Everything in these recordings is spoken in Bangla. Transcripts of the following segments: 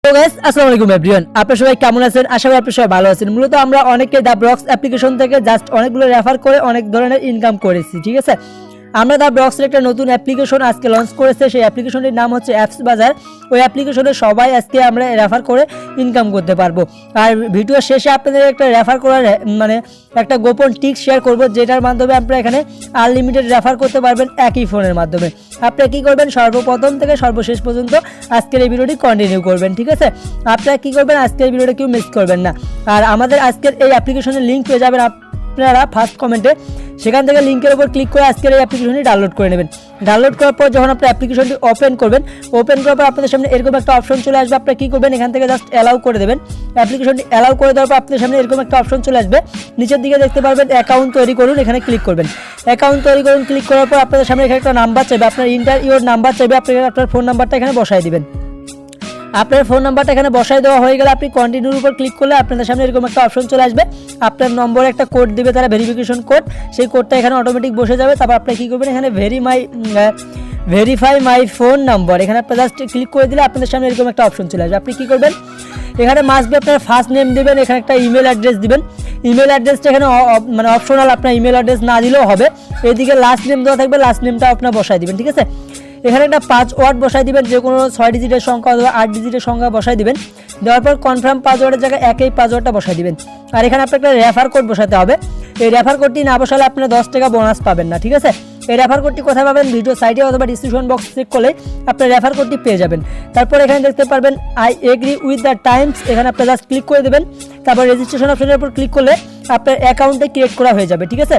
তো গাইস আসসালামু আলাইকুম এভরিওয়ান, আপনারা সবাই কেমন আছেন? আশা করি আপনারা সবাই ভালো আছেন। মূলত আমরা অনেকে দা ব্লগস অ্যাপ্লিকেশন থেকে জাস্ট অনেকগুলো রেফার করে অনেক ধরনের ইনকাম করেছি, ঠিক আছে। আমরা দা ব্লগসের একটা নতুন অ্যাপ্লিকেশন আজকে লঞ্চ করেছে, সেই অ্যাপ্লিকেশনটির নাম হচ্ছে AppBajar। ওই অ্যাপ্লিকেশনে সবাই আজকে আমরা রেফার করে ইনকাম করতে পারবো। আর ভিডিও শেষে আপনাদের একটা রেফার করার মানে একটা গোপন টিক শেয়ার করব, যেটার মাধ্যমে আপনারা এখানে আনলিমিটেড রেফার করতে পারবেন একই ফোনের মাধ্যমে। আপনারা কী করবেন, সর্বপ্রথম থেকে সর্বশেষ পর্যন্ত আজকের এই ভিডিওটি কন্টিনিউ করবেন, ঠিক আছে। আপনারা কী করবেন, আজকের ভিডিওটা কেউ মিস করবেন না। আর আমাদের আজকের এই অ্যাপ্লিকেশনের লিঙ্ক পেয়ে যাবেন আপনারা ফার্স্ট কমেন্টে। সেখান থেকে লিঙ্কের উপর ক্লিক করে আজকের এই অ্যাপ্লিকেশনটি ডাউনলোড করে নেবেন। ডাউনলোড করার পর যখন আপনি অ্যাপ্লিকেশনটি ওপেন করবেন, ওপেন করার পর আপনাদের সামনে এরকম একটা অপশন চলে আসবে। আপনারা কী করবেন, এখান থেকে জাস্ট অ্যালাউ করে দেবেন। অ্যাপ্লিকেশনটি অ্যালাউ করে দেওয়ার পর আপনাদের সামনে এরকম একটা অপশন চলে আসবে। নিচের দিকে দেখতে পারবেন অ্যাকাউন্ট তৈরি করুন, এখানে ক্লিক করবেন। অ্যাকাউন্ট তৈরি করুন ক্লিক করার পর আপনাদের সামনে এখানে একটা নাম্বার চাইবে, আপনার ইন্টার ইওর নাম্বার চাইবে। আপনার ফোন নাম্বারটা এখানে বসাই দিবেন। আপনার ফোন নাম্বারটা এখানে বসাই দেওয়া হয়ে গেলে আপনি কন্টিনিউর উপর ক্লিক করলে আপনাদের সামনে এরকম একটা অপশন চলে আসবে। আপনার নম্বরে একটা কোড দিবে তারা, ভেরিফিকেশন কোড। সেই কোডটা এখানে অটোমেটিক বসে যাবে। তারপর আপনি কী করবেন, এখানে ভেরিফাই মাই ফোন নাম্বার, এখানে আপনি জাস্ট ক্লিক করে দিলে আপনাদের সামনে এরকম একটা অপশন চলে আসবে। আপনি কী করবেন, এখানে মাস্ট বি আপনার ফার্স্ট নেম দেবেন, এখানে একটা ইমেল অ্যাড্রেস দিবেন। ইমেল অ্যাড্রেসটা এখানে মানে অপশনাল, আপনার ইমেল অ্যাড্রেস না দিলেও হবে। এদিকে লাস্ট নেম দেওয়া থাকবে, লাস্ট নেমটা আপনার বসাই দিবেন, ঠিক আছে। এখানে একটা পাসওয়ার্ড বসাই দিবেন, যে কোনো 6 ডিজিটের সংখ্যা অথবা 8 ডিজিটের সংখ্যা বসাই দিবেন। দেওয়ার পর কনফার্ম পাসওয়ার্ডের জায়গায় একই পাসওয়ার্ডটা বসাই দিবেন। আর এখানে আপনার একটা রেফার কোড বসাতে হবে। এই রেফার কোডটি না বসালে আপনারা 10 টাকা বোনাস পাবেন না, ঠিক আছে। এই রেফার কোডটি কোথায় পাবেন, ভিডিও সাইটে অথবা ডিসক্রিপশন বক্স চেক করলে আপনার রেফার কোডটি পেয়ে যাবেন। তারপর এখানে দেখতে পারবেন I agree with the Times, এখানে আপনারা জাস্ট ক্লিক করে দেবেন। তারপর রেজিস্ট্রেশন অপশনের উপর ক্লিক করলে আপনার অ্যাকাউন্টে ক্রিয়েট করা হয়ে যাবে, ঠিক আছে।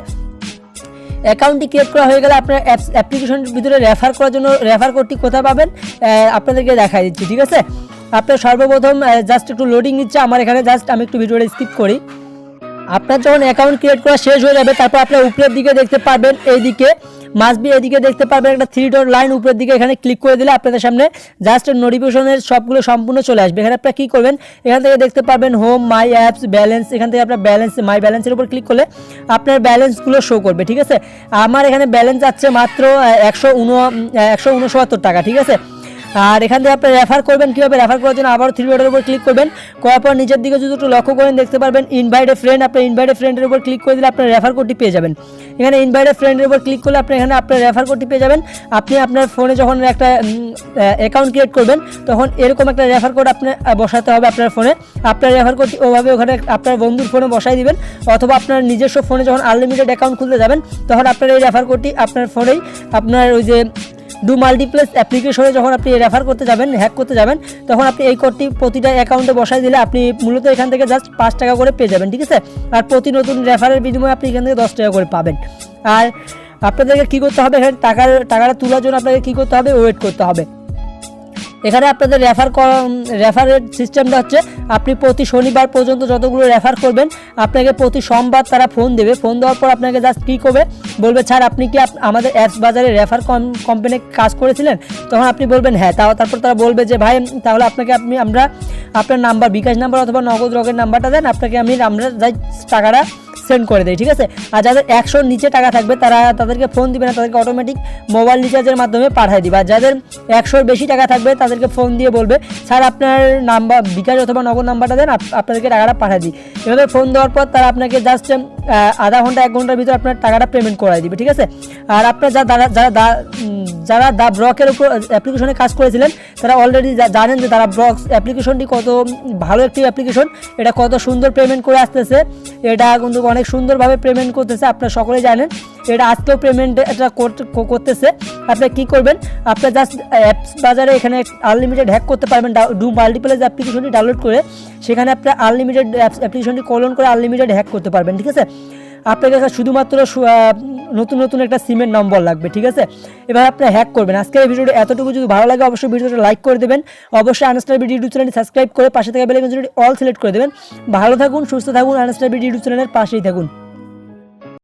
অ্যাকাউন্টটি ক্রিয়েট করা হয়ে গেলে আপনার অ্যাপ্লিকেশনের ভিতরে রেফার করার জন্য রেফার কোডটি কোথায় পাবেন আপনাদেরকে দেখাই দিচ্ছি, ঠিক আছে। আপনার সর্বপ্রথম জাস্ট একটু লোডিং নিচ্ছে আমার এখানে, জাস্ট আমি একটু ভিডিওটা স্কিপ করি। আপনার যখন অ্যাকাউন্ট ক্রিয়েট করা শেষ হয়ে যাবে, তারপর আপনার উপরের দিকে দেখতে পারবেন, এইদিকে মাস্ট বি এদিকে দেখতে পারবেন একটা 3 ডট লাইন উপরের দিকে, এখানে ক্লিক করে দিলে আপনাদের সামনে জাস্ট নোটিফিকেশনের সবগুলো সম্পূর্ণ চলে আসবে। এখানে আপনারা কী করবেন, এখান থেকে দেখতে পারবেন হোম মাই অ্যাপস ব্যালেন্স, এখান থেকে আপনার ব্যালেন্স মাই ব্যালেন্সের উপর ক্লিক করলে আপনার ব্যালেন্সগুলো শো করবে, ঠিক আছে। আমার এখানে ব্যালেন্স আছে মাত্র 169 টাকা, ঠিক আছে। আর এখান থেকে আপনি রেফার করবেন কীভাবে, রেফার করার জন্য আবারও 3 ডটের উপর ক্লিক করবেন। করার পর নিচের দিকে যদি একটু লক্ষ্য করেন দেখতে পারবেন ইনভাইট এ ফ্রেন্ড, আপনার ইনভাইট এ ফ্রেন্ডের উপর ক্লিক করে দিলে আপনার রেফার কোডটি পেয়ে যাবেন। এখানে ইনভাইট এ ফ্রেন্ডের উপর ক্লিক করলে আপনি এখানে আপনার রেফার কোডটি পেয়ে যাবেন। আপনি আপনার ফোনে যখন একটা অ্যাকাউন্ট ক্রিয়েট করবেন তখন এরকম একটা রেফার কোড আপনি বসাতে হবে আপনার ফোনে। আপনার রেফার কোডটি ওভাবে ওখানে আপনার বন্ধুর ফোনে বসাই দিবেন, অথবা আপনার নিজস্ব ফোনে যখন আনলিমিটেড অ্যাকাউন্ট খুলতে যাবেন তখন আপনার এই রেফার কোডটি আপনার ফোনেই আপনার ওই যে ডু মাল্টিপ্লেস অ্যাপ্লিকেশনে যখন আপনি রেফার করতে যাবেন, হ্যাক করতে যাবেন, তখন আপনি এই কোডটি প্রতিটা অ্যাকাউন্টে বসাই দিলে আপনি মূলত এখান থেকে জাস্ট 5 টাকা করে পেয়ে যাবেন, ঠিক আছে। আর প্রতি নতুন রেফারের বিনিময়ে আপনি এখান থেকে 10 টাকা করে পাবেন। আর আপনাদেরকে কী করতে হবে, এখানে টাকাটা তোলার জন্য আপনাকে কী করতে হবে, ওয়েট করতে হবে। এখানে আপনাদের রেফারের সিস্টেমটা হচ্ছে আপনি প্রতি শনিবার পর্যন্ত যতগুলো রেফার করবেন আপনাকে প্রতি সোমবার তারা ফোন দেবে। ফোন দেওয়ার পর আপনাকে জাস্ট কী করবে, বলবে স্যার আপনি কি আমাদের AppBajar রেফার কোম্পানি কাজ করেছিলেন, তখন আপনি বলবেন হ্যাঁ। তারপর তারা বলবে যে ভাই তাহলে আমরা আপনার নাম্বার বিকাশ নাম্বার অথবা নগদ রকের নাম্বারটা দেন, আমরা যাই টাকাটা সেন্ড করে দেয়, ঠিক আছে। আর যাদের 100-র নিচে টাকা থাকবে তাদেরকে ফোন দিবে না, তাদেরকে অটোমেটিক মোবাইল রিচার্জের মাধ্যমে পাঠিয়ে দিবে। আর যাদের 100-র বেশি টাকা থাকবে তাদেরকে ফোন দিয়ে বলবে স্যার আপনার নাম্বার বিকাশ অথবা নগদ নাম্বারটা দেন, আপনাদেরকে টাকাটা পাঠিয়ে দিই। এভাবে ফোন দেওয়ার পর তারা আপনাকে জাস্ট আধা ঘন্টা 1 ঘন্টার ভিতরে আপনার টাকাটা পেমেন্ট করাই দিবে, ঠিক আছে। আর আপনার যারা দা ব্লকের উপর অ্যাপ্লিকেশনে কাজ করেছিলেন তারা অলরেডি জানেন যে তারা ব্লকস অ্যাপ্লিকেশনটি কত ভালো একটি অ্যাপ্লিকেশন, এটা কত সুন্দর পেমেন্ট করে আসতেছে, এটা কিন্তু অনেক সুন্দরভাবে পেমেন্ট করতেছে, আপনারা সকলেই জানেন। এটা আজকেও পেমেন্ট এটা করতেছে। আপনি কী করবেন, আপনার জাস্ট AppBajar এখানে আনলিমিটেড হ্যাক করতে পারবেন। ডু মাল্টিপ্লেস অ্যাপ্লিকেশনটি ডাউনলোড করে সেখানে আপনার আনলিমিটেড অ্যাপ্লিকেশনটি কলন করে আনলিমিটেড হ্যাক করতে পারবেন, ঠিক আছে। আপনার কাছে শুধুমাত্র নতুন একটা সিমের নম্বর লাগবে, ঠিক আছে। এবার আপনি হ্যাক করবেন। আজকের এই ভিডিওটি এতটুকু, যদি ভালো লাগে অবশ্যই ভিডিওটা লাইক করে দেবেন, অবশ্যই আনস্টার বিডি ইউটিউব চ্যানেলটি সাবস্ক্রাইব করে পাশে থাকা বেল আইকনটি অল সিলেক্ট করে দেবেন। ভালো থাকুন, সুস্থ থাকুন, আনস্টার বিডি ইউটিউব চ্যানেলের পাশেই থাকুন।